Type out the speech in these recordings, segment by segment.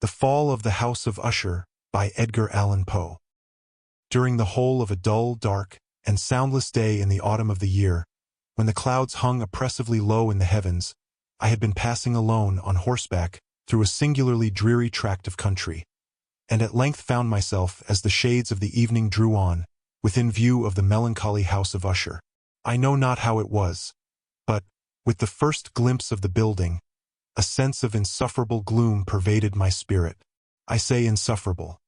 The Fall of the House of Usher by Edgar Allan Poe. During the whole of a dull, dark, and soundless day in the autumn of the year, when the clouds hung oppressively low in the heavens, I had been passing alone on horseback through a singularly dreary tract of country, and at length found myself, as the shades of the evening drew on, within view of the melancholy house of Usher. I know not how it was, but, with the first glimpse of the building, a sense of insufferable gloom pervaded my spirit. I say insufferable,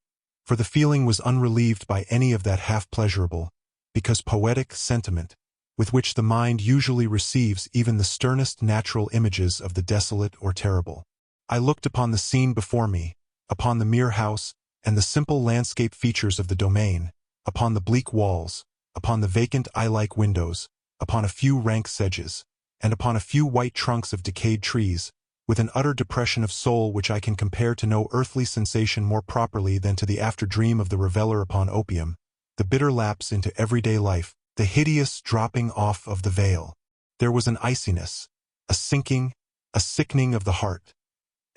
for the feeling was unrelieved by any of that half-pleasurable, because poetic sentiment, with which the mind usually receives even the sternest natural images of the desolate or terrible. I looked upon the scene before me, upon the mere house, and the simple landscape features of the domain, upon the bleak walls, upon the vacant eye-like windows, upon a few rank sedges, and upon a few white trunks of decayed trees, with an utter depression of soul which I can compare to no earthly sensation more properly than to the after-dream of the reveller upon opium, the bitter lapse into everyday life, the hideous dropping off of the veil. There was an iciness, a sinking, a sickening of the heart,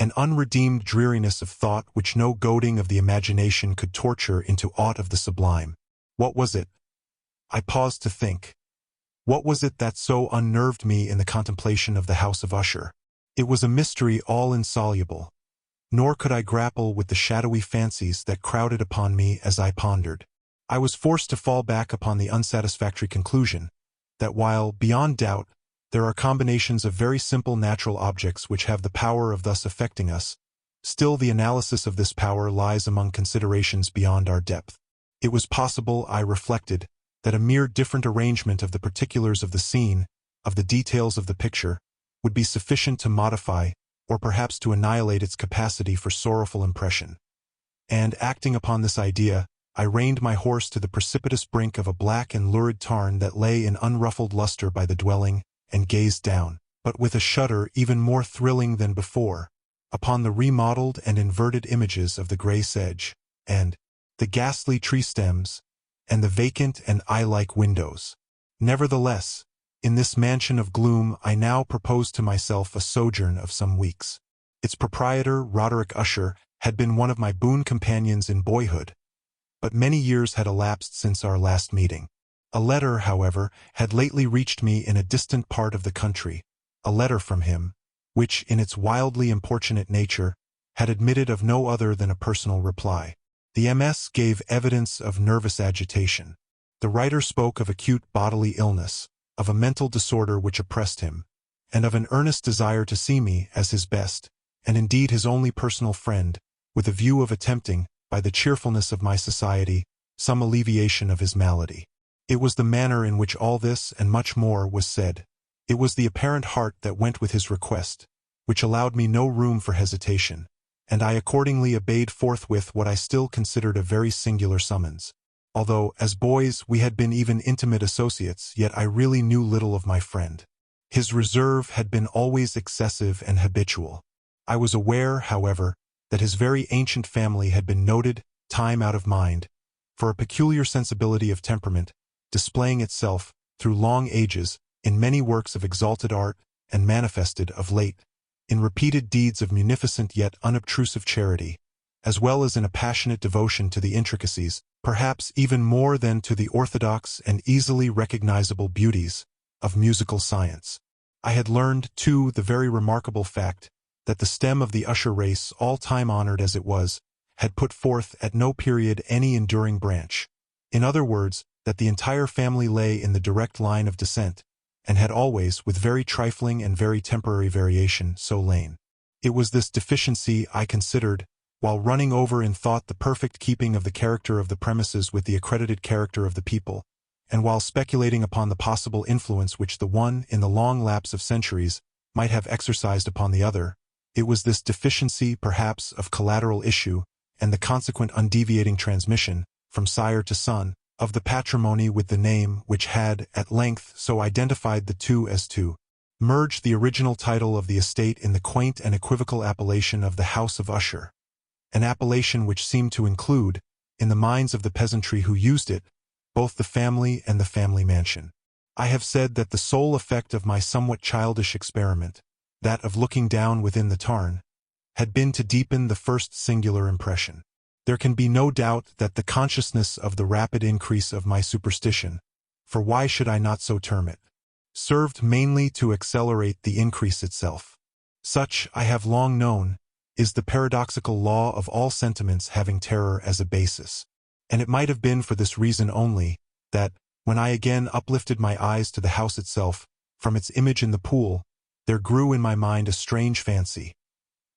an unredeemed dreariness of thought which no goading of the imagination could torture into aught of the sublime. What was it? I paused to think. What was it that so unnerved me in the contemplation of the house of Usher? It was a mystery all insoluble, nor could I grapple with the shadowy fancies that crowded upon me as I pondered. I was forced to fall back upon the unsatisfactory conclusion that while, beyond doubt, there are combinations of very simple natural objects which have the power of thus affecting us, still the analysis of this power lies among considerations beyond our depth. It was possible, I reflected, that a mere different arrangement of the particulars of the scene, of the details of the picture, would be sufficient to modify, or perhaps to annihilate its capacity for sorrowful impression. And, acting upon this idea, I reined my horse to the precipitous brink of a black and lurid tarn that lay in unruffled luster by the dwelling, and gazed down, but with a shudder even more thrilling than before, upon the remodeled and inverted images of the grey sedge, and the ghastly tree stems, and the vacant and eye-like windows. Nevertheless, in this mansion of gloom I now proposed to myself a sojourn of some weeks. Its proprietor, Roderick Usher, had been one of my boon companions in boyhood, but many years had elapsed since our last meeting. A letter, however, had lately reached me in a distant part of the country, a letter from him, which, in its wildly importunate nature, had admitted of no other than a personal reply. The MS gave evidence of nervous agitation. The writer spoke of acute bodily illness, of a mental disorder which oppressed him, and of an earnest desire to see me as his best, and indeed his only personal friend, with a view of attempting, by the cheerfulness of my society, some alleviation of his malady. It was the manner in which all this and much more was said. It was the apparent heart that went with his request, which allowed me no room for hesitation, and I accordingly obeyed forthwith what I still considered a very singular summons. Although, as boys, we had been even intimate associates, yet I really knew little of my friend. His reserve had been always excessive and habitual. I was aware, however, that his very ancient family had been noted, time out of mind, for a peculiar sensibility of temperament, displaying itself, through long ages, in many works of exalted art, and manifested, of late, in repeated deeds of munificent yet unobtrusive charity, as well as in a passionate devotion to the intricacies, perhaps even more than to the orthodox and easily recognizable beauties, of musical science. I had learned, too, the very remarkable fact that the stem of the Usher race, all time honored as it was, had put forth at no period any enduring branch. In other words, that the entire family lay in the direct line of descent, and had always, with very trifling and very temporary variation, so lain. It was this deficiency I considered, while running over in thought the perfect keeping of the character of the premises with the accredited character of the people, and while speculating upon the possible influence which the one, in the long lapse of centuries, might have exercised upon the other. It was this deficiency, perhaps, of collateral issue, and the consequent undeviating transmission, from sire to son, of the patrimony with the name which had, at length, so identified the two as to merge the original title of the estate in the quaint and equivocal appellation of the House of Usher, an appellation which seemed to include, in the minds of the peasantry who used it, both the family and the family mansion. I have said that the sole effect of my somewhat childish experiment, that of looking down within the tarn, had been to deepen the first singular impression. There can be no doubt that the consciousness of the rapid increase of my superstition, for why should I not so term it, served mainly to accelerate the increase itself. Such, I have long known, is the paradoxical law of all sentiments having terror as a basis. And it might have been for this reason only, that, when I again uplifted my eyes to the house itself, from its image in the pool, there grew in my mind a strange fancy.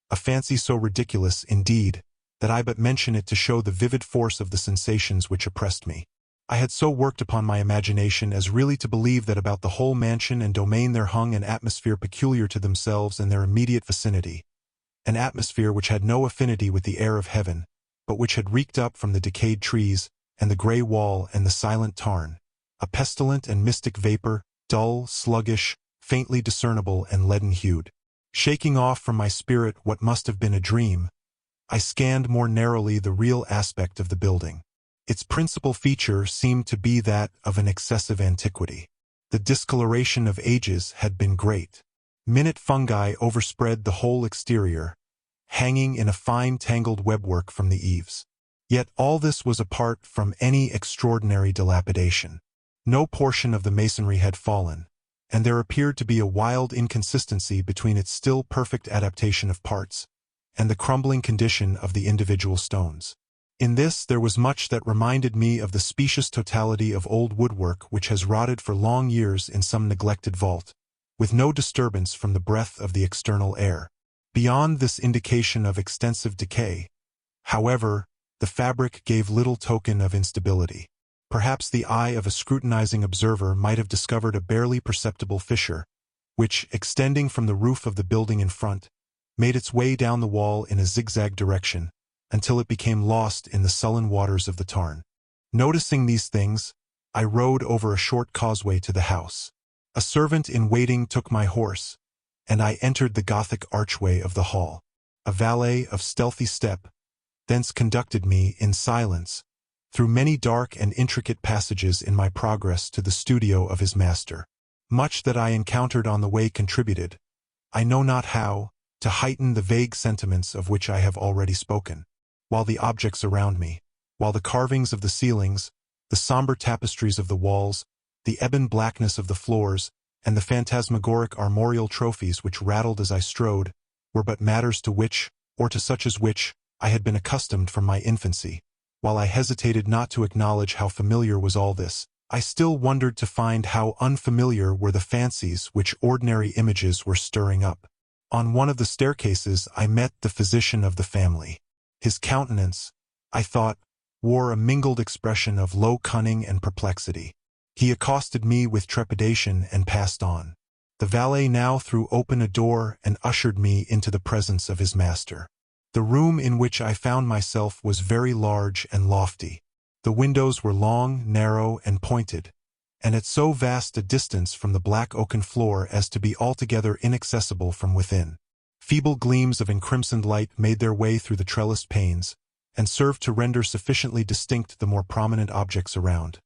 A fancy so ridiculous, indeed, that I but mention it to show the vivid force of the sensations which oppressed me. I had so worked upon my imagination as really to believe that about the whole mansion and domain there hung an atmosphere peculiar to themselves and their immediate vicinity, an atmosphere which had no affinity with the air of heaven, but which had reeked up from the decayed trees, and the grey wall and the silent tarn, a pestilent and mystic vapor, dull, sluggish, faintly discernible and leaden-hued. Shaking off from my spirit what must have been a dream, I scanned more narrowly the real aspect of the building. Its principal feature seemed to be that of an excessive antiquity. The discoloration of ages had been great. Minute fungi overspread the whole exterior, hanging in a fine tangled webwork from the eaves. Yet all this was apart from any extraordinary dilapidation. No portion of the masonry had fallen, and there appeared to be a wild inconsistency between its still perfect adaptation of parts and the crumbling condition of the individual stones. In this there was much that reminded me of the specious totality of old woodwork which has rotted for long years in some neglected vault, with no disturbance from the breath of the external air. Beyond this indication of extensive decay, however, the fabric gave little token of instability. Perhaps the eye of a scrutinizing observer might have discovered a barely perceptible fissure, which, extending from the roof of the building in front, made its way down the wall in a zigzag direction, until it became lost in the sullen waters of the tarn. Noticing these things, I rode over a short causeway to the house. A servant in waiting took my horse, and I entered the Gothic archway of the hall. A valet of stealthy step thence conducted me, in silence, through many dark and intricate passages in my progress to the studio of his master. Much that I encountered on the way contributed, I know not how, to heighten the vague sentiments of which I have already spoken. While the objects around me, while the carvings of the ceilings, the somber tapestries of the walls, the ebon blackness of the floors, and the phantasmagoric armorial trophies which rattled as I strode, were but matters to which, or to such as which, I had been accustomed from my infancy. While I hesitated not to acknowledge how familiar was all this, I still wondered to find how unfamiliar were the fancies which ordinary images were stirring up. On one of the staircases I met the physician of the family. His countenance, I thought, wore a mingled expression of low cunning and perplexity. He accosted me with trepidation and passed on. The valet now threw open a door and ushered me into the presence of his master. The room in which I found myself was very large and lofty. The windows were long, narrow, and pointed, and at so vast a distance from the black oaken floor as to be altogether inaccessible from within. Feeble gleams of encrimsoned light made their way through the trellised panes, and served to render sufficiently distinct the more prominent objects around.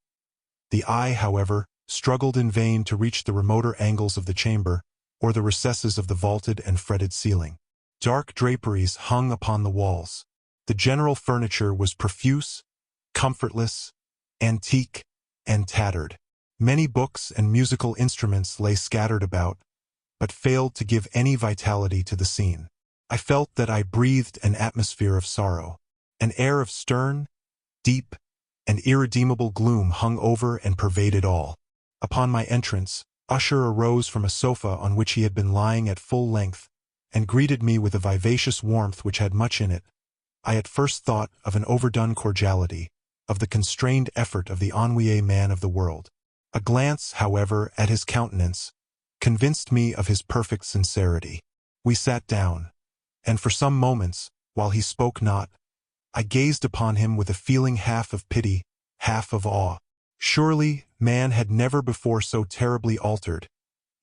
The eye, however, struggled in vain to reach the remoter angles of the chamber, or the recesses of the vaulted and fretted ceiling. Dark draperies hung upon the walls. The general furniture was profuse, comfortless, antique, and tattered. Many books and musical instruments lay scattered about, but failed to give any vitality to the scene. I felt that I breathed an atmosphere of sorrow. An air of stern, deep, and irredeemable gloom hung over and pervaded all. Upon my entrance, Usher arose from a sofa on which he had been lying at full length, and greeted me with a vivacious warmth which had much in it. I at first thought of an overdone cordiality, of the constrained effort of the ennuyé man of the world. A glance, however, at his countenance, convinced me of his perfect sincerity. We sat down, and for some moments, while he spoke not, I gazed upon him with a feeling half of pity, half of awe. Surely, man had never before so terribly altered,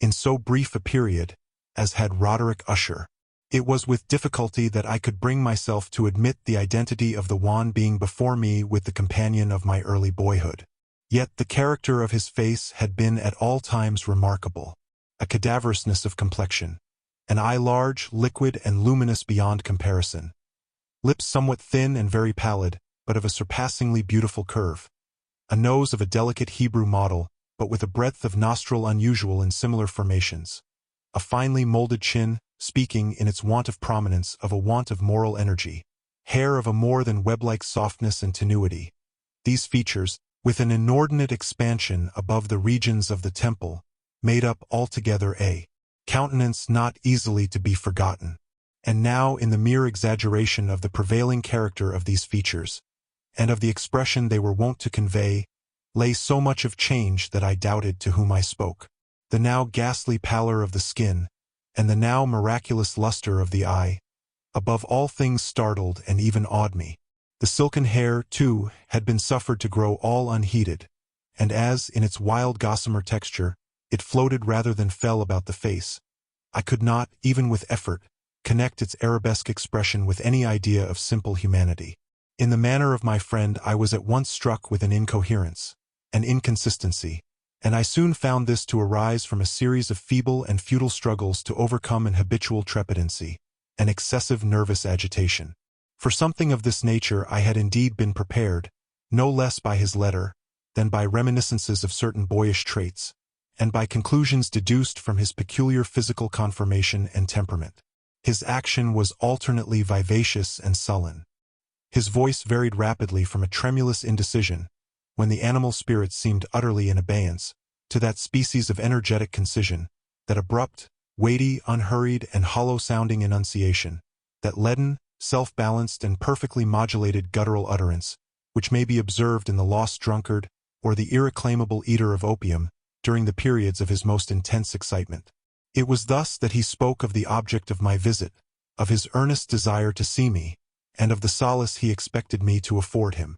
in so brief a period, as had Roderick Usher. It was with difficulty that I could bring myself to admit the identity of the wan being before me with the companion of my early boyhood. Yet the character of his face had been at all times remarkable. A cadaverousness of complexion, an eye large, liquid, and luminous beyond comparison. Lips somewhat thin and very pallid, but of a surpassingly beautiful curve. A nose of a delicate Hebrew model, but with a breadth of nostril unusual in similar formations. A finely molded chin, speaking, in its want of prominence, of a want of moral energy. Hair of a more than web-like softness and tenuity. These features, with an inordinate expansion above the regions of the temple, made up altogether a countenance not easily to be forgotten. And now, in the mere exaggeration of the prevailing character of these features, and of the expression they were wont to convey, lay so much of change that I doubted to whom I spoke. The now ghastly pallor of the skin, and the now miraculous luster of the eye, above all things startled and even awed me. The silken hair, too, had been suffered to grow all unheeded, and as, in its wild gossamer texture, it floated rather than fell about the face, I could not, even with effort, connect its arabesque expression with any idea of simple humanity. In the manner of my friend I was at once struck with an incoherence, an inconsistency, and I soon found this to arise from a series of feeble and futile struggles to overcome an habitual trepidancy, an excessive nervous agitation. For something of this nature I had indeed been prepared, no less by his letter, than by reminiscences of certain boyish traits, and by conclusions deduced from his peculiar physical conformation and temperament. His action was alternately vivacious and sullen. His voice varied rapidly from a tremulous indecision, when the animal spirits seemed utterly in abeyance, to that species of energetic concision, that abrupt, weighty, unhurried, and hollow-sounding enunciation, that leaden, self-balanced, and perfectly modulated guttural utterance, which may be observed in the lost drunkard or the irreclaimable eater of opium during the periods of his most intense excitement. It was thus that he spoke of the object of my visit, of his earnest desire to see me, and of the solace he expected me to afford him.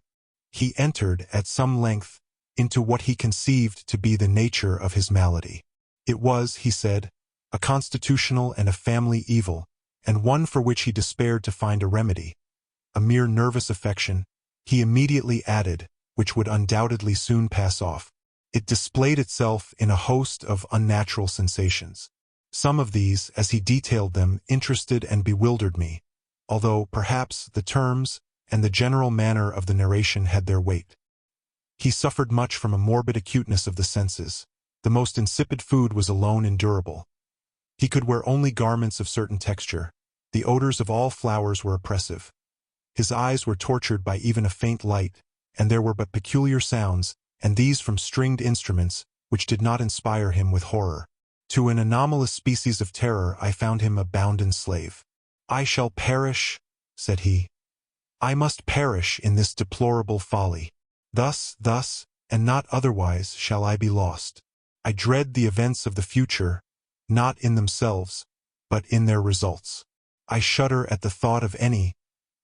He entered, at some length, into what he conceived to be the nature of his malady. It was, he said, a constitutional and a family evil, and one for which he despaired to find a remedy. A mere nervous affection, he immediately added, which would undoubtedly soon pass off. It displayed itself in a host of unnatural sensations. Some of these, as he detailed them, interested and bewildered me, although, perhaps, the terms and the general manner of the narration had their weight. He suffered much from a morbid acuteness of the senses. The most insipid food was alone endurable. He could wear only garments of certain texture. The odors of all flowers were oppressive. His eyes were tortured by even a faint light, and there were but peculiar sounds, and these from stringed instruments, which did not inspire him with horror. To an anomalous species of terror I found him a bounden slave. "I shall perish," said he. "I must perish in this deplorable folly. Thus, and not otherwise shall I be lost. I dread the events of the future, not in themselves, but in their results. I shudder at the thought of any,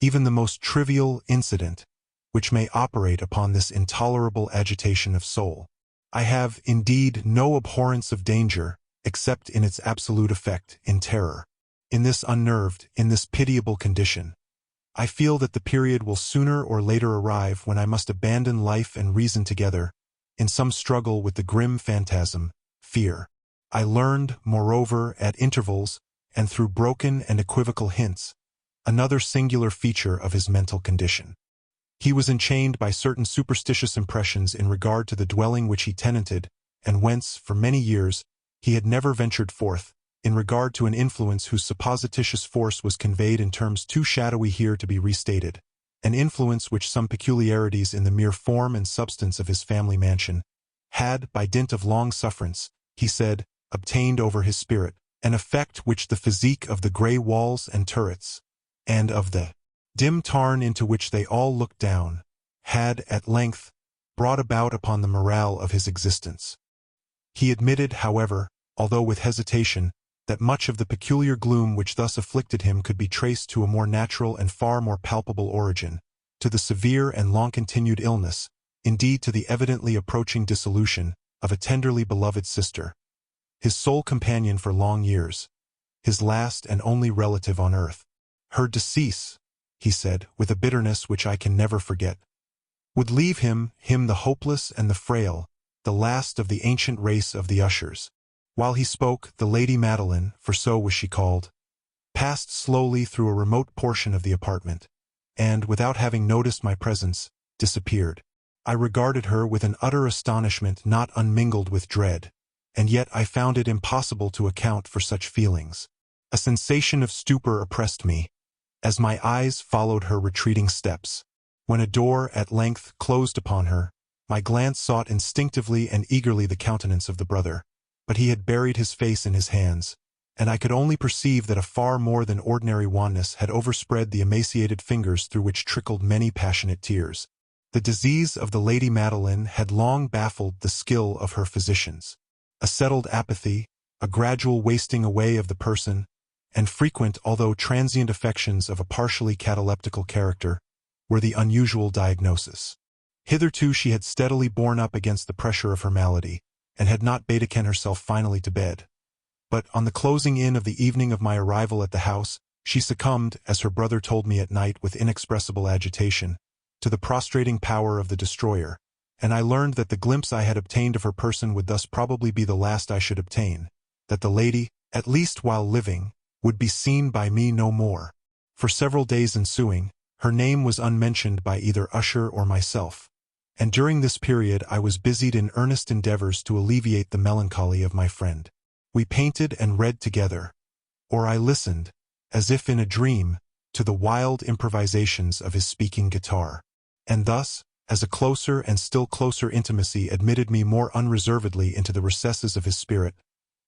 even the most trivial, incident, which may operate upon this intolerable agitation of soul. I have, indeed, no abhorrence of danger, except in its absolute effect, in terror. In this unnerved, in this pitiable condition, I feel that the period will sooner or later arrive when I must abandon life and reason together, in some struggle with the grim phantasm, fear. I learned, moreover, at intervals, and through broken and equivocal hints, another singular feature of his mental condition. He was enchained by certain superstitious impressions in regard to the dwelling which he tenanted, and whence, for many years, he had never ventured forth, in regard to an influence whose supposititious force was conveyed in terms too shadowy here to be restated, an influence which some peculiarities in the mere form and substance of his family mansion had, by dint of long sufferance, he said, obtained over his spirit, an effect which the physique of the grey walls and turrets, and of the dim tarn into which they all looked down, had, at length, brought about upon the morale of his existence. He admitted, however, although with hesitation, that much of the peculiar gloom which thus afflicted him could be traced to a more natural and far more palpable origin, to the severe and long-continued illness, indeed to the evidently approaching dissolution, of a tenderly beloved sister, his sole companion for long years, his last and only relative on earth. Her decease, he said, with a bitterness which I can never forget, would leave him the hopeless and the frail, the last of the ancient race of the Ushers, While he spoke, the Lady Madeline, for so was she called, passed slowly through a remote portion of the apartment, and, without having noticed my presence, disappeared. I regarded her with an utter astonishment not unmingled with dread, and yet I found it impossible to account for such feelings. A sensation of stupor oppressed me, as my eyes followed her retreating steps. When a door at length closed upon her, my glance sought instinctively and eagerly the countenance of the brother, but he had buried his face in his hands, and I could only perceive that a far more than ordinary wanness had overspread the emaciated fingers through which trickled many passionate tears. The disease of the Lady Madeline had long baffled the skill of her physicians. A settled apathy, a gradual wasting away of the person, and frequent although transient affections of a partially cataleptical character, were the unusual diagnosis. Hitherto she had steadily borne up against the pressure of her malady, and had not betaken herself finally to bed. But on the closing in of the evening of my arrival at the house, she succumbed, as her brother told me at night with inexpressible agitation, to the prostrating power of the destroyer, and I learned that the glimpse I had obtained of her person would thus probably be the last I should obtain, that the lady, at least while living, would be seen by me no more. For several days ensuing, her name was unmentioned by either Usher or myself, and during this period I was busied in earnest endeavors to alleviate the melancholy of my friend. We painted and read together, or I listened, as if in a dream, to the wild improvisations of his speaking guitar. And thus, as a closer and still closer intimacy admitted me more unreservedly into the recesses of his spirit,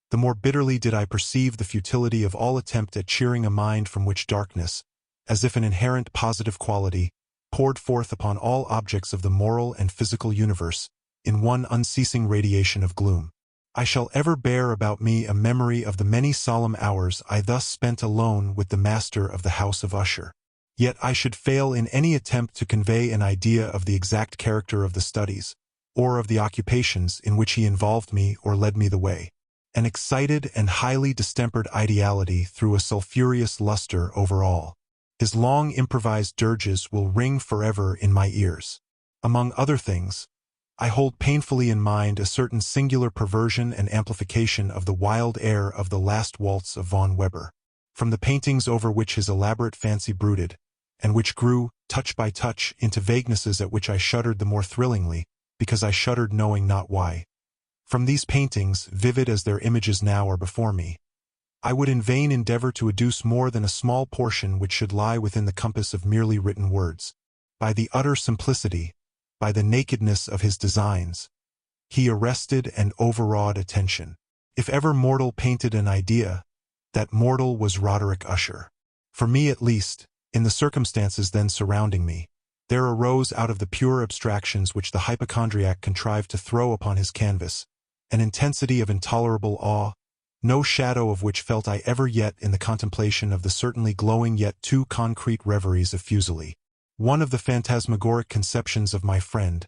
the more bitterly did I perceive the futility of all attempt at cheering a mind from which darkness, as if an inherent positive quality, poured forth upon all objects of the moral and physical universe, in one unceasing radiation of gloom. I shall ever bear about me a memory of the many solemn hours I thus spent alone with the master of the house of Usher. Yet I should fail in any attempt to convey an idea of the exact character of the studies, or of the occupations in which he involved me or led me the way. An excited and highly distempered ideality threw a sulphureous luster over all. His long improvised dirges will ring forever in my ears. Among other things, I hold painfully in mind a certain singular perversion and amplification of the wild air of the Last Waltz of von Weber, from the paintings over which his elaborate fancy brooded, and which grew, touch by touch, into vaguenesses at which I shuddered the more thrillingly, because I shuddered knowing not why. From these paintings, vivid as their images now are before me, I would in vain endeavor to adduce more than a small portion which should lie within the compass of merely written words. By the utter simplicity, by the nakedness of his designs, he arrested and overawed attention. If ever mortal painted an idea, that mortal was Roderick Usher. For me at least, in the circumstances then surrounding me, there arose out of the pure abstractions which the hypochondriac contrived to throw upon his canvas, an intensity of intolerable awe, no shadow of which felt I ever yet in the contemplation of the certainly glowing yet too concrete reveries of Fuseli. One of the phantasmagoric conceptions of my friend,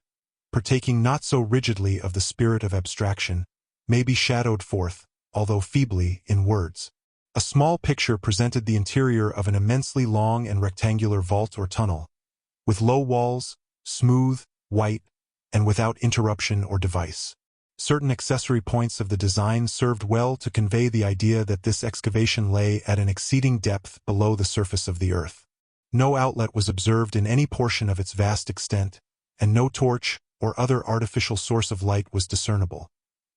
partaking not so rigidly of the spirit of abstraction, may be shadowed forth, although feebly, in words. A small picture presented the interior of an immensely long and rectangular vault or tunnel, with low walls, smooth, white, and without interruption or device. Certain accessory points of the design served well to convey the idea that this excavation lay at an exceeding depth below the surface of the earth. No outlet was observed in any portion of its vast extent, and no torch or other artificial source of light was discernible.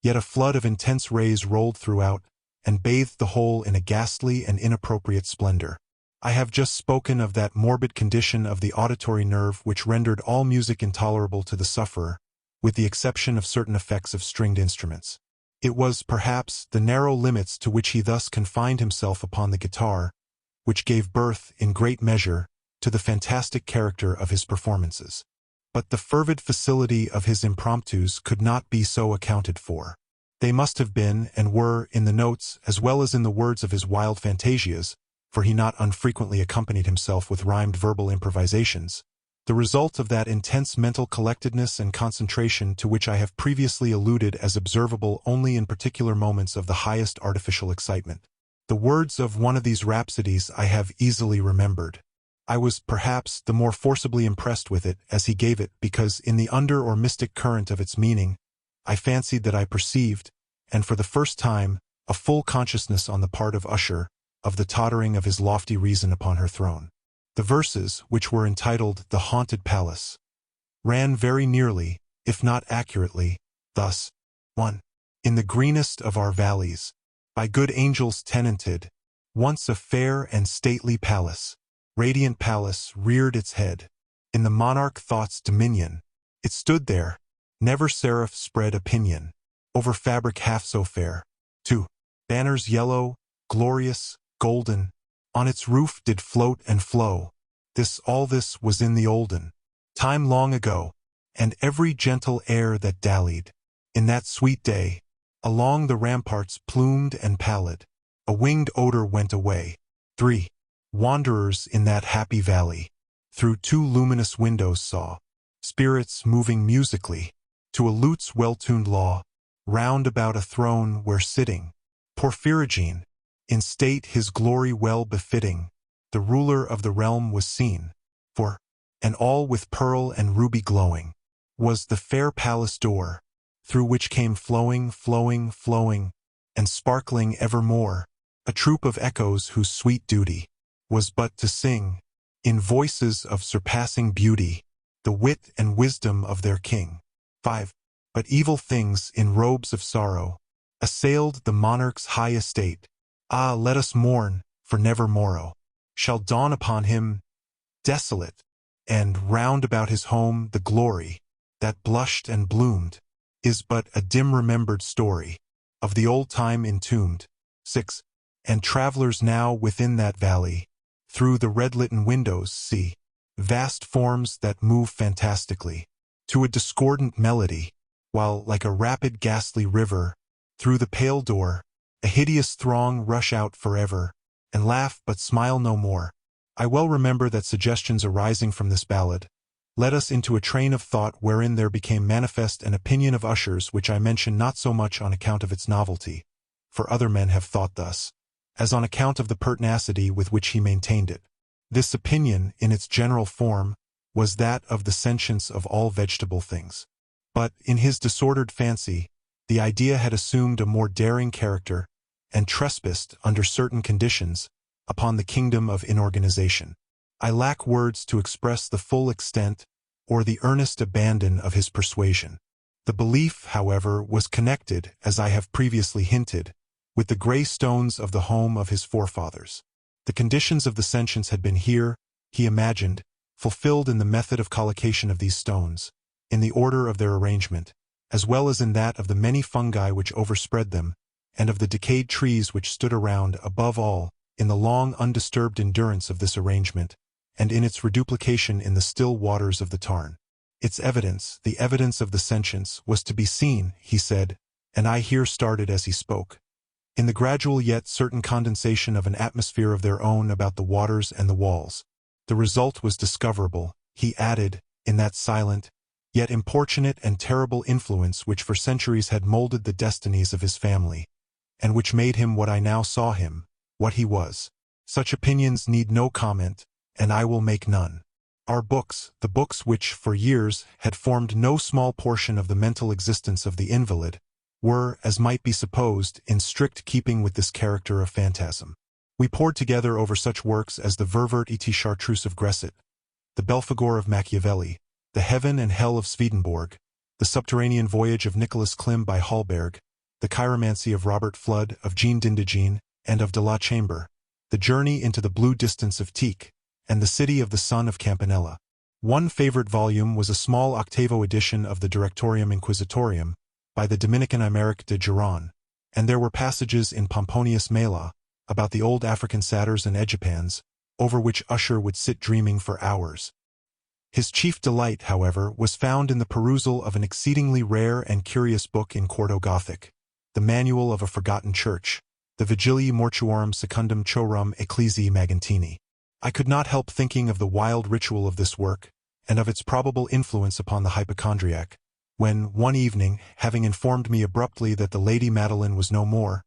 Yet a flood of intense rays rolled throughout, and bathed the whole in a ghastly and inappropriate splendor. I have just spoken of that morbid condition of the auditory nerve which rendered all music intolerable to the sufferer, with the exception of certain effects of stringed instruments. It was, perhaps, the narrow limits to which he thus confined himself upon the guitar, which gave birth, in great measure, to the fantastic character of his performances. But the fervid facility of his impromptus could not be so accounted for. They must have been, and were, in the notes as well as in the words of his wild fantasias, for he not unfrequently accompanied himself with rhymed verbal improvisations, the result of that intense mental collectedness and concentration to which I have previously alluded as observable only in particular moments of the highest artificial excitement. The words of one of these rhapsodies I have easily remembered. I was, perhaps, the more forcibly impressed with it as he gave it because, in the under or mystic current of its meaning, I fancied that I perceived, and for the first time, a full consciousness on the part of Usher, of the tottering of his lofty reason upon her throne. The verses, which were entitled The Haunted Palace, ran very nearly, if not accurately, thus: 1. In the greenest of our valleys, by good angels tenanted, once a fair and stately palace, radiant palace reared its head. In the monarch thought's dominion, it stood there, never seraph spread a pinion, over fabric half so fair. 2. Banners yellow, glorious, golden, on its roof did float and flow. All this was in the olden time long ago, and every gentle air that dallied, in that sweet day, along the ramparts plumed and pallid, a winged odor went away. 3. Wanderers in that happy valley, through 2 luminous windows saw, spirits moving musically, to a lute's well-tuned law, round about a throne where sitting, Porphyrogene, in state his glory well befitting, the ruler of the realm was seen. 4. And all with pearl and ruby glowing, was the fair palace door, through which came flowing, flowing, flowing, and sparkling evermore, a troop of echoes whose sweet duty was but to sing, in voices of surpassing beauty, the wit and wisdom of their king. 5. But evil things in robes of sorrow assailed the monarch's high estate. Ah, let us mourn, for never morrow shall dawn upon him, desolate, and round about his home the glory that blushed and bloomed is but a dim remembered story of the old time entombed. 6. And travelers now within that valley, through the red-litten windows see vast forms that move fantastically to a discordant melody, while like a rapid ghastly river, through the pale door, a hideous throng rush out forever, and laugh but smile no more. I well remember that suggestions arising from this ballad led us into a train of thought wherein there became manifest an opinion of Usher's which I mention not so much on account of its novelty, for other men have thought thus, as on account of the pertinacity with which he maintained it. This opinion, in its general form, was that of the sentience of all vegetable things. But, in his disordered fancy, the idea had assumed a more daring character, and trespassed, under certain conditions, upon the kingdom of inorganization. I lack words to express the full extent or the earnest abandon of his persuasion. The belief, however, was connected, as I have previously hinted, with the gray stones of the home of his forefathers. The conditions of the sentience had been here, he imagined, fulfilled in the method of collocation of these stones, in the order of their arrangement, as well as in that of the many fungi which overspread them, and of the decayed trees which stood around, above all, in the long undisturbed endurance of this arrangement, and in its reduplication in the still waters of the tarn. Its evidence, the evidence of the sentience, was to be seen, he said, and I here started as he spoke, in the gradual yet certain condensation of an atmosphere of their own about the waters and the walls. The result was discoverable, he added, in that silent, yet importunate and terrible influence which for centuries had molded the destinies of his family, and which made him what I now saw him, what he was. Such opinions need no comment, and I will make none. Our books, the books which, for years, had formed no small portion of the mental existence of the invalid, were, as might be supposed, in strict keeping with this character of phantasm. We pored together over such works as the Ververt et Chartreuse of Gresset, the Belphegor of Machiavelli, the Heaven and Hell of Swedenborg, the Subterranean Voyage of Nicholas Klim by Hallberg, the Chiromancy of Robert Flood, of Jean d'Indigene, and of de la Chambre, the Journey into the Blue Distance of Tieck, and the City of the Sun of Campanella. One favorite volume was a small octavo edition of the Directorium Inquisitorium by the Dominican Aymeric de Giron, and there were passages in Pomponius Mela about the old African satyrs and Egypans, over which Usher would sit dreaming for hours. His chief delight, however, was found in the perusal of an exceedingly rare and curious book in quarto Gothic, the Manual of a Forgotten Church, the Vigilii Mortuorum Secundum Chorum Ecclesiae Magentini. I could not help thinking of the wild ritual of this work, and of its probable influence upon the hypochondriac, when, one evening, having informed me abruptly that the Lady Madeline was no more,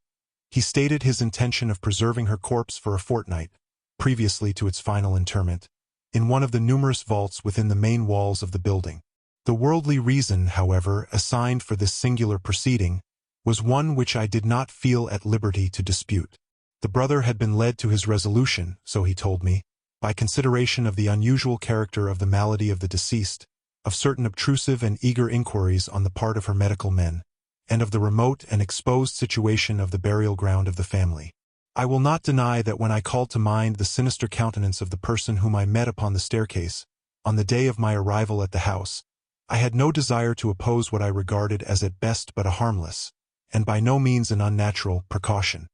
he stated his intention of preserving her corpse for a fortnight, previously to its final interment, in one of the numerous vaults within the main walls of the building. The worldly reason, however, assigned for this singular proceeding was one which I did not feel at liberty to dispute. The brother had been led to his resolution, so he told me, by consideration of the unusual character of the malady of the deceased, of certain obtrusive and eager inquiries on the part of her medical men, and of the remote and exposed situation of the burial ground of the family. I will not deny that when I called to mind the sinister countenance of the person whom I met upon the staircase, on the day of my arrival at the house, I had no desire to oppose what I regarded as at best but a harmless, and by no means an unnatural, precaution.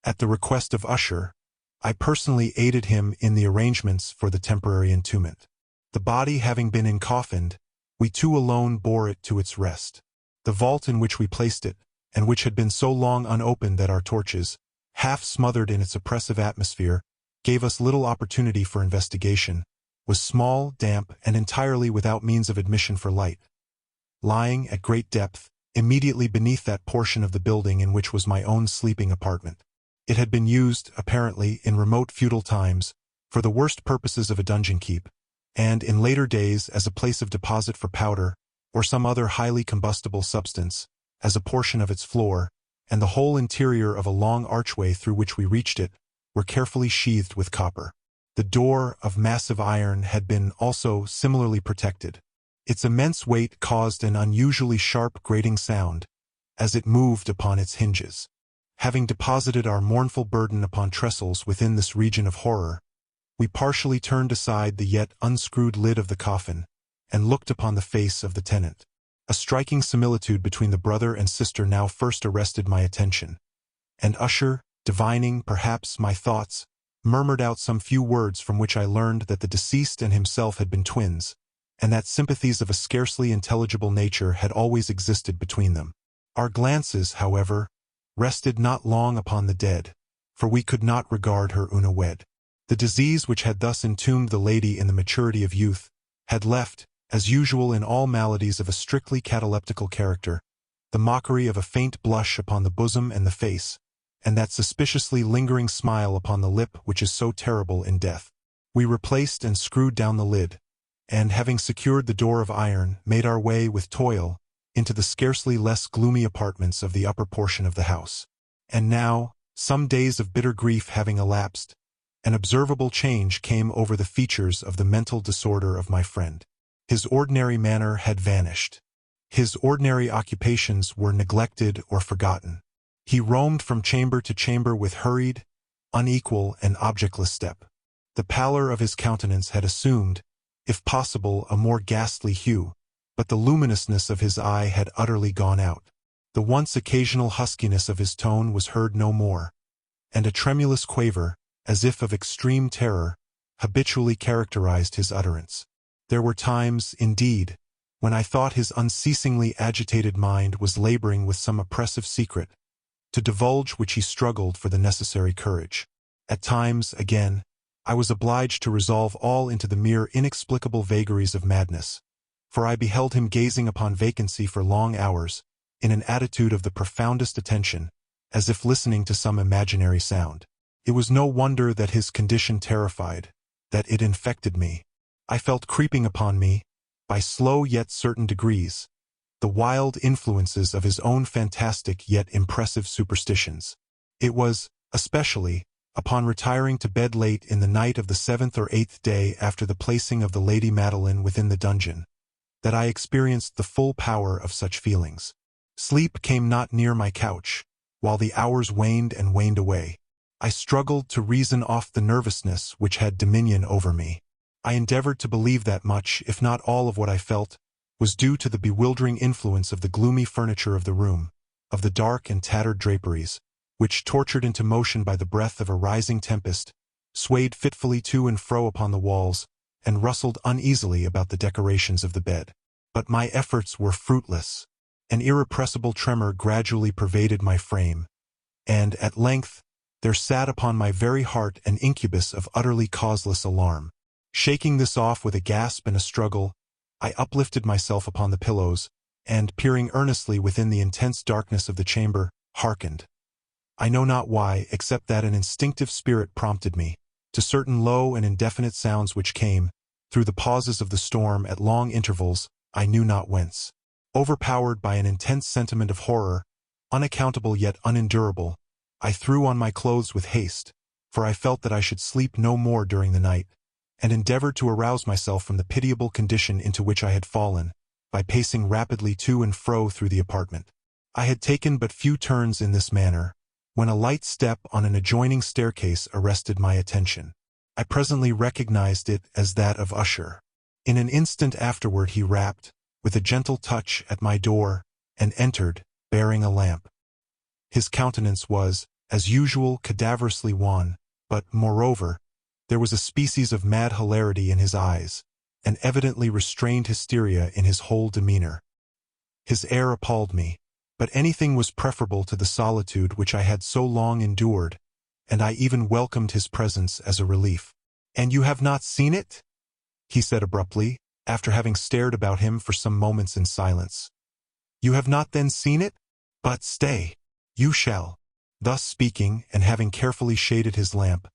At the request of Usher, I personally aided him in the arrangements for the temporary entombment. The body having been encoffined, we two alone bore it to its rest. The vault in which we placed it, and which had been so long unopened that our torches, half smothered in its oppressive atmosphere, gave us little opportunity for investigation, was small, damp, and entirely without means of admission for light. Lying at great depth, immediately beneath that portion of the building in which was my own sleeping apartment. It had been used, apparently, in remote feudal times, for the worst purposes of a dungeon keep, and in later days as a place of deposit for powder, or some other highly combustible substance, as a portion of its floor, and the whole interior of a long archway through which we reached it, were carefully sheathed with copper. The door, of massive iron, had been also similarly protected. Its immense weight caused an unusually sharp grating sound, as it moved upon its hinges. Having deposited our mournful burden upon trestles within this region of horror, we partially turned aside the yet unscrewed lid of the coffin, and looked upon the face of the tenant. A striking similitude between the brother and sister now first arrested my attention, and Usher, divining, perhaps, my thoughts, murmured out some few words from which I learned that the deceased and himself had been twins, and that sympathies of a scarcely intelligible nature had always existed between them. Our glances, however, rested not long upon the dead, for we could not regard her unawed. The disease which had thus entombed the lady in the maturity of youth had left, as usual in all maladies of a strictly cataleptical character, the mockery of a faint blush upon the bosom and the face, and that suspiciously lingering smile upon the lip which is so terrible in death. We replaced and screwed down the lid, and, having secured the door of iron, made our way with toil into the scarcely less gloomy apartments of the upper portion of the house. And now, some days of bitter grief having elapsed, an observable change came over the features of the mental disorder of my friend. His ordinary manner had vanished. His ordinary occupations were neglected or forgotten. He roamed from chamber to chamber with hurried, unequal, and objectless step. The pallor of his countenance had assumed, if possible, a more ghastly hue, but the luminousness of his eye had utterly gone out. The once occasional huskiness of his tone was heard no more, and a tremulous quaver, as if of extreme terror, habitually characterized his utterance. There were times, indeed, when I thought his unceasingly agitated mind was laboring with some oppressive secret, to divulge which he struggled for the necessary courage. At times, again, I was obliged to resolve all into the mere inexplicable vagaries of madness, for I beheld him gazing upon vacancy for long hours, in an attitude of the profoundest attention, as if listening to some imaginary sound. It was no wonder that his condition terrified, that it infected me. I felt creeping upon me, by slow yet certain degrees, the wild influences of his own fantastic yet impressive superstitions. It was, especially, upon retiring to bed late in the night of the 7th or 8th day after the placing of the Lady Madeline within the dungeon, that I experienced the full power of such feelings. Sleep came not near my couch, while the hours waned and waned away. I struggled to reason off the nervousness which had dominion over me. I endeavored to believe that much, if not all of what I felt, was due to the bewildering influence of the gloomy furniture of the room, of the dark and tattered draperies, which, tortured into motion by the breath of a rising tempest, swayed fitfully to and fro upon the walls, and rustled uneasily about the decorations of the bed. But my efforts were fruitless. An irrepressible tremor gradually pervaded my frame, and, at length, there sat upon my very heart an incubus of utterly causeless alarm. Shaking this off with a gasp and a struggle, I uplifted myself upon the pillows, and, peering earnestly within the intense darkness of the chamber, hearkened. I know not why, except that an instinctive spirit prompted me, to certain low and indefinite sounds which came, through the pauses of the storm at long intervals, I knew not whence. Overpowered by an intense sentiment of horror, Unaccountable yet unendurable, I threw on my clothes with haste, for I felt that I should sleep no more during the night, and endeavored to arouse myself from the pitiable condition into which I had fallen, by pacing rapidly to and fro through the apartment. I had taken but few turns in this manner, when a light step on an adjoining staircase arrested my attention. I presently recognized it as that of Usher. In an instant afterward he rapped, with a gentle touch, at my door, and entered, bearing a lamp. His countenance was, as usual, cadaverously wan, but, moreover, there was a species of mad hilarity in his eyes, and evidently restrained hysteria in his whole demeanor. His air appalled me, but anything was preferable to the solitude which I had so long endured, and I even welcomed his presence as a relief. "And you have not seen it?" he said abruptly, after having stared about him for some moments in silence. "You have not then seen it? But stay, you shall." Thus speaking, and having carefully shaded his lamp,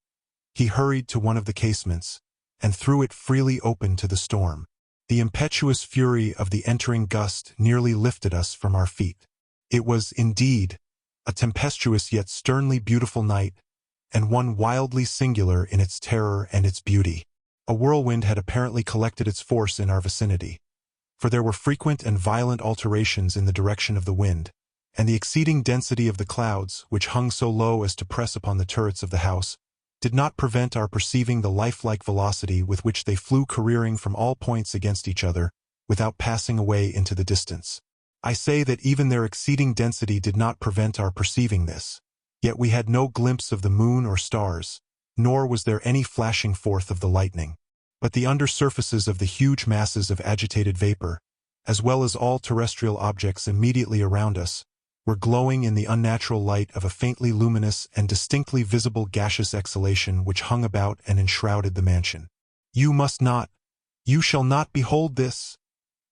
he hurried to one of the casements, and threw it freely open to the storm. The impetuous fury of the entering gust nearly lifted us from our feet. It was, indeed, a tempestuous yet sternly beautiful night, and one wildly singular in its terror and its beauty. A whirlwind had apparently collected its force in our vicinity, for there were frequent and violent alterations in the direction of the wind, and the exceeding density of the clouds, which hung so low as to press upon the turrets of the house, did not prevent our perceiving the lifelike velocity with which they flew careering from all points against each other, without passing away into the distance. I say that even their exceeding density did not prevent our perceiving this, yet we had no glimpse of the moon or stars, nor was there any flashing forth of the lightning. But the under surfaces of the huge masses of agitated vapor, as well as all terrestrial objects immediately around us, were glowing in the unnatural light of a faintly luminous and distinctly visible gaseous exhalation which hung about and enshrouded the mansion. "You shall not behold this,"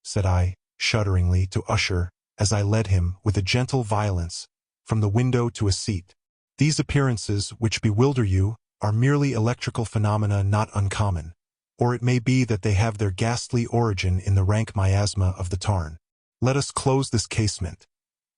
said I, shudderingly, to Usher, as I led him, with a gentle violence, from the window to a seat. "These appearances, which bewilder you, are merely electrical phenomena not uncommon, or it may be that they have their ghastly origin in the rank miasma of the tarn. Let us close this casement.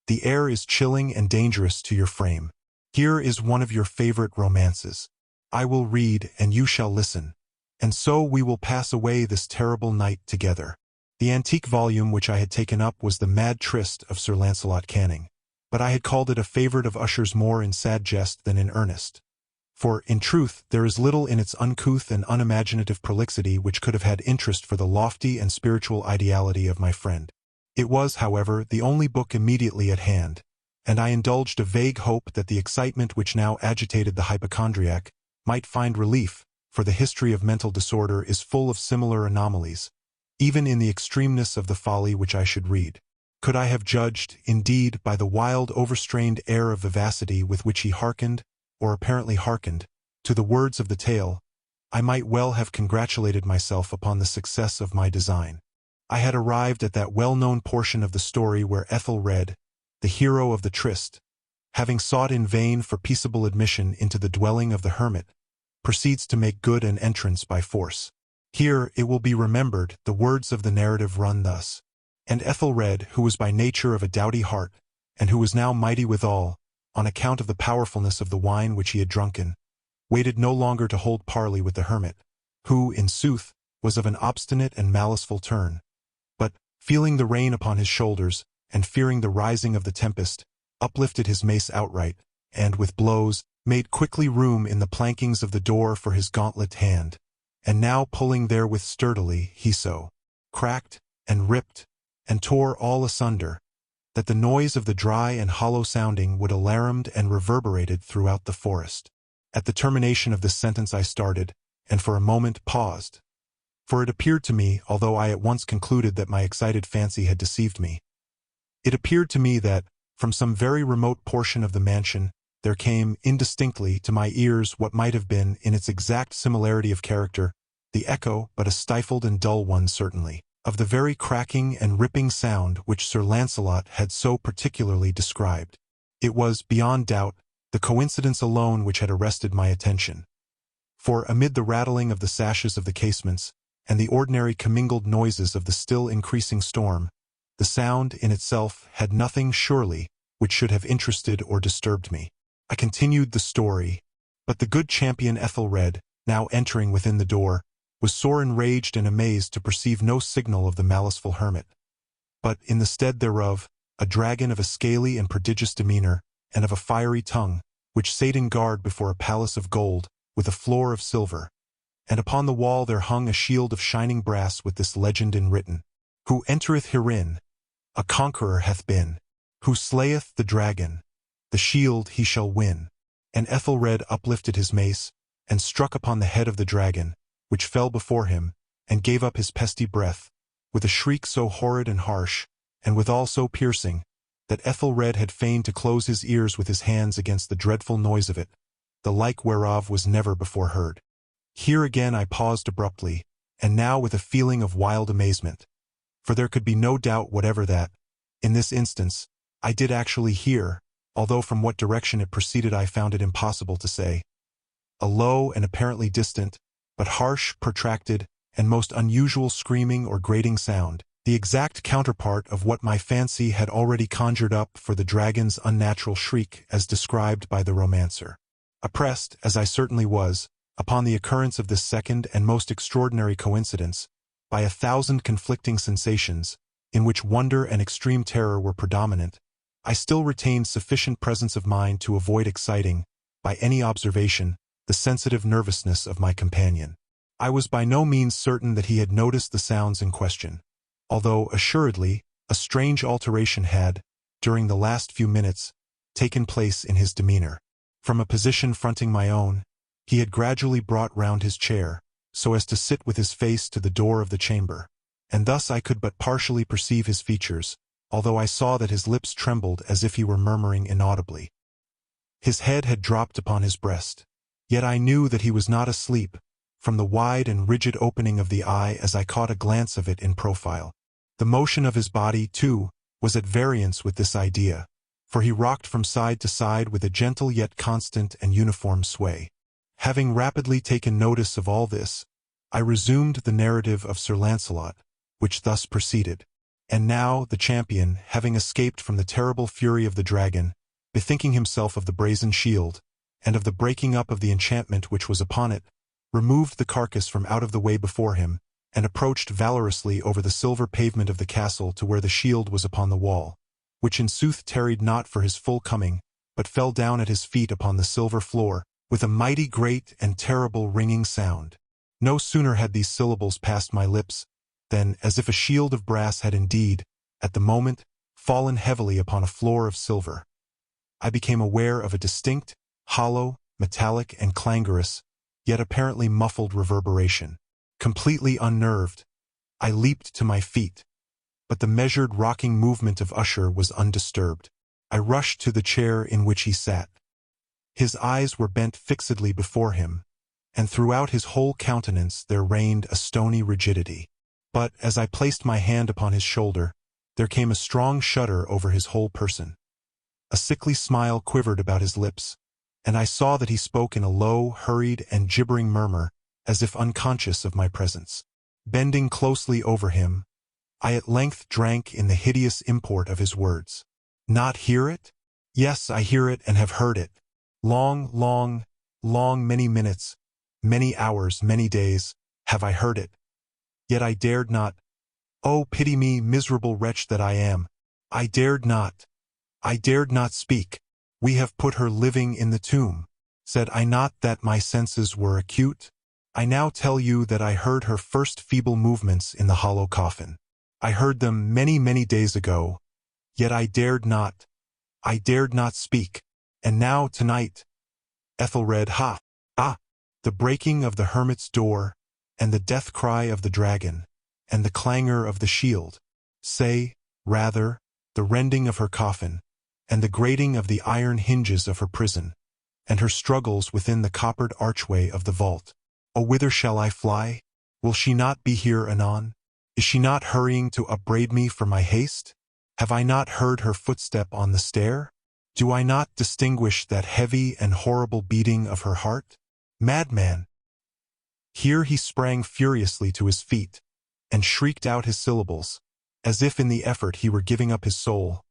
The air is chilling and dangerous to your frame. Here is one of your favorite romances. I will read, and you shall listen, and so we will pass away this terrible night together." The antique volume which I had taken up was The Mad Tryst of Sir Lancelot Canning, but I had called it a favorite of Usher's more in sad jest than in earnest. For, in truth, there is little in its uncouth and unimaginative prolixity which could have had interest for the lofty and spiritual ideality of my friend. It was, however, the only book immediately at hand, and I indulged a vague hope that the excitement which now agitated the hypochondriac might find relief, for the history of mental disorder is full of similar anomalies, even in the extremeness of the folly which I should read. Could I have judged, indeed, by the wild, overstrained air of vivacity with which he hearkened, or apparently hearkened, to the words of the tale, I might well have congratulated myself upon the success of my design. I had arrived at that well-known portion of the story where Ethelred, the hero of the tryst, having sought in vain for peaceable admission into the dwelling of the hermit, proceeds to make good an entrance by force. Here, it will be remembered, the words of the narrative run thus: "And Ethelred, who was by nature of a doughty heart, and who was now mighty withal, on account of the powerfulness of the wine which he had drunken, waited no longer to hold parley with the hermit, who, in sooth, was of an obstinate and maliceful turn, but, feeling the rain upon his shoulders, and fearing the rising of the tempest, uplifted his mace outright, and, with blows, made quickly room in the plankings of the door for his gauntlet hand, and now pulling therewith sturdily, he so cracked, and ripped, and tore all asunder, that the noise of the dry and hollow sounding would alarumed and reverberated throughout the forest." At the termination of this sentence I started, and for a moment paused, for it appeared to me, although I at once concluded that my excited fancy had deceived me, it appeared to me that, from some very remote portion of the mansion, there came, indistinctly, to my ears what might have been, in its exact similarity of character, the echo, but a stifled and dull one certainly, of the very cracking and ripping sound which Sir Lancelot had so particularly described. It was, beyond doubt, the coincidence alone which had arrested my attention. For, amid the rattling of the sashes of the casements, and the ordinary commingled noises of the still increasing storm, the sound, in itself, had nothing, surely, which should have interested or disturbed me. I continued the story, but the good champion Ethelred, now entering within the door, was sore enraged and amazed to perceive no signal of the maliceful hermit, but, in the stead thereof, a dragon of a scaly and prodigious demeanor, and of a fiery tongue, which sate in guard before a palace of gold, with a floor of silver. And upon the wall there hung a shield of shining brass with this legend enwritten: Who entereth herein, a conqueror hath been. Who slayeth the dragon, the shield he shall win. And Ethelred uplifted his mace, and struck upon the head of the dragon, which fell before him, and gave up his pesty breath, with a shriek so horrid and harsh, and withal so piercing, that Ethelred had feigned to close his ears with his hands against the dreadful noise of it, the like whereof was never before heard. Here again I paused abruptly, and now with a feeling of wild amazement, for there could be no doubt whatever that, in this instance, I did actually hear, although from what direction it proceeded I found it impossible to say, a low and apparently distant, but harsh, protracted, and most unusual screaming or grating sound, the exact counterpart of what my fancy had already conjured up for the dragon's unnatural shriek as described by the romancer. Oppressed, as I certainly was, upon the occurrence of this second and most extraordinary coincidence, by 1,000 conflicting sensations, in which wonder and extreme terror were predominant, I still retained sufficient presence of mind to avoid exciting, by any observation, the sensitive nervousness of my companion. I was by no means certain that he had noticed the sounds in question, although, assuredly, a strange alteration had, during the last few minutes, taken place in his demeanor. From a position fronting my own, he had gradually brought round his chair, so as to sit with his face to the door of the chamber, and thus I could but partially perceive his features, although I saw that his lips trembled as if he were murmuring inaudibly. His head had dropped upon his breast, yet I knew that he was not asleep, from the wide and rigid opening of the eye as I caught a glance of it in profile. The motion of his body, too, was at variance with this idea, for he rocked from side to side with a gentle yet constant and uniform sway. Having rapidly taken notice of all this, I resumed the narrative of Sir Launcelot, which thus proceeded. And now the champion, having escaped from the terrible fury of the dragon, bethinking himself of the brazen shield, and of the breaking up of the enchantment which was upon it, removed the carcass from out of the way before him, and approached valorously over the silver pavement of the castle to where the shield was upon the wall, which in sooth tarried not for his full coming, but fell down at his feet upon the silver floor, with a mighty great and terrible ringing sound. No sooner had these syllables passed my lips, than, as if a shield of brass had indeed, at the moment, fallen heavily upon a floor of silver, I became aware of a distinct, hollow, metallic, and clangorous, yet apparently muffled reverberation. Completely unnerved, I leaped to my feet, but the measured rocking movement of Usher was undisturbed. I rushed to the chair in which he sat. His eyes were bent fixedly before him, and throughout his whole countenance there reigned a stony rigidity. But, as I placed my hand upon his shoulder, there came a strong shudder over his whole person. A sickly smile quivered about his lips, and I saw that he spoke in a low, hurried, and gibbering murmur, as if unconscious of my presence. Bending closely over him, I at length drank in the hideous import of his words. Not hear it? Yes, I hear it and have heard it. Long, many minutes, many hours, many days, have I heard it. Yet I dared not. Oh, pity me, miserable wretch that I am. I dared not speak. We have put her living in the tomb. Said I not that my senses were acute? I now tell you that I heard her first feeble movements in the hollow coffin. I heard them many days ago, yet I dared not speak. And now, tonight, Ethelred, the breaking of the hermit's door, and the death cry of the dragon, and the clangor of the shield, say, rather, the rending of her coffin, and the grating of the iron hinges of her prison, and her struggles within the coppered archway of the vault. Oh, whither shall I fly? Will she not be here anon? Is she not hurrying to upbraid me for my haste? Have I not heard her footstep on the stair? Do I not distinguish that heavy and horrible beating of her heart? Madman! Here he sprang furiously to his feet, and shrieked out his syllables, as if in the effort he were giving up his soul.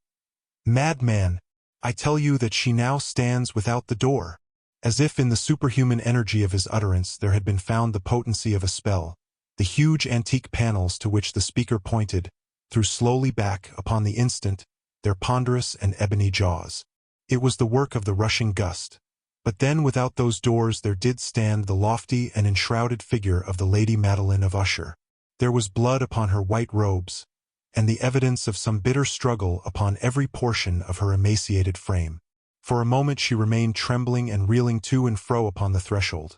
Madman! I tell you that she now stands without the door. As if in the superhuman energy of his utterance there had been found the potency of a spell, the huge antique panels to which the speaker pointed threw slowly back upon the instant their ponderous and ebony jaws. It was the work of the rushing gust. But then without those doors there did stand the lofty and enshrouded figure of the Lady Madeline of Usher. There was blood upon her white robes, and the evidence of some bitter struggle upon every portion of her emaciated frame. For a moment she remained trembling and reeling to and fro upon the threshold.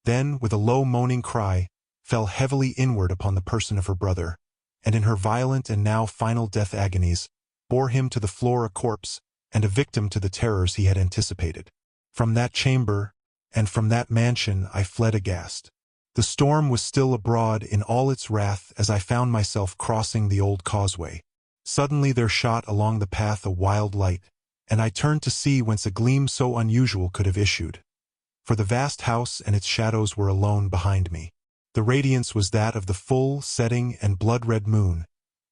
Then, with a low moaning cry, fell heavily inward upon the person of her brother, and in her violent and now final death agonies, bore him to the floor a corpse, and a victim to the terrors he had anticipated. From that chamber, and from that mansion I fled aghast. The storm was still abroad in all its wrath as I found myself crossing the old causeway. Suddenly there shot along the path a wild light, and I turned to see whence a gleam so unusual could have issued. For the vast house and its shadows were alone behind me. The radiance was that of the full, setting, and blood-red moon,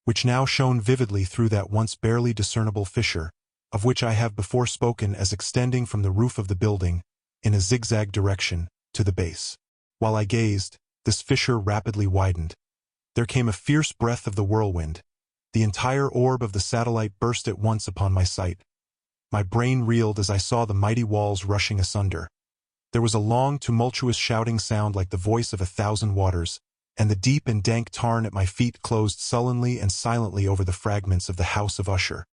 which now shone vividly through that once barely discernible fissure, of which I have before spoken as extending from the roof of the building, in a zigzag direction, to the base. While I gazed, this fissure rapidly widened. There came a fierce breath of the whirlwind. The entire orb of the satellite burst at once upon my sight. My brain reeled as I saw the mighty walls rushing asunder. There was a long, tumultuous shouting sound like the voice of 1,000 waters, and the deep and dank tarn at my feet closed sullenly and silently over the fragments of the House of Usher.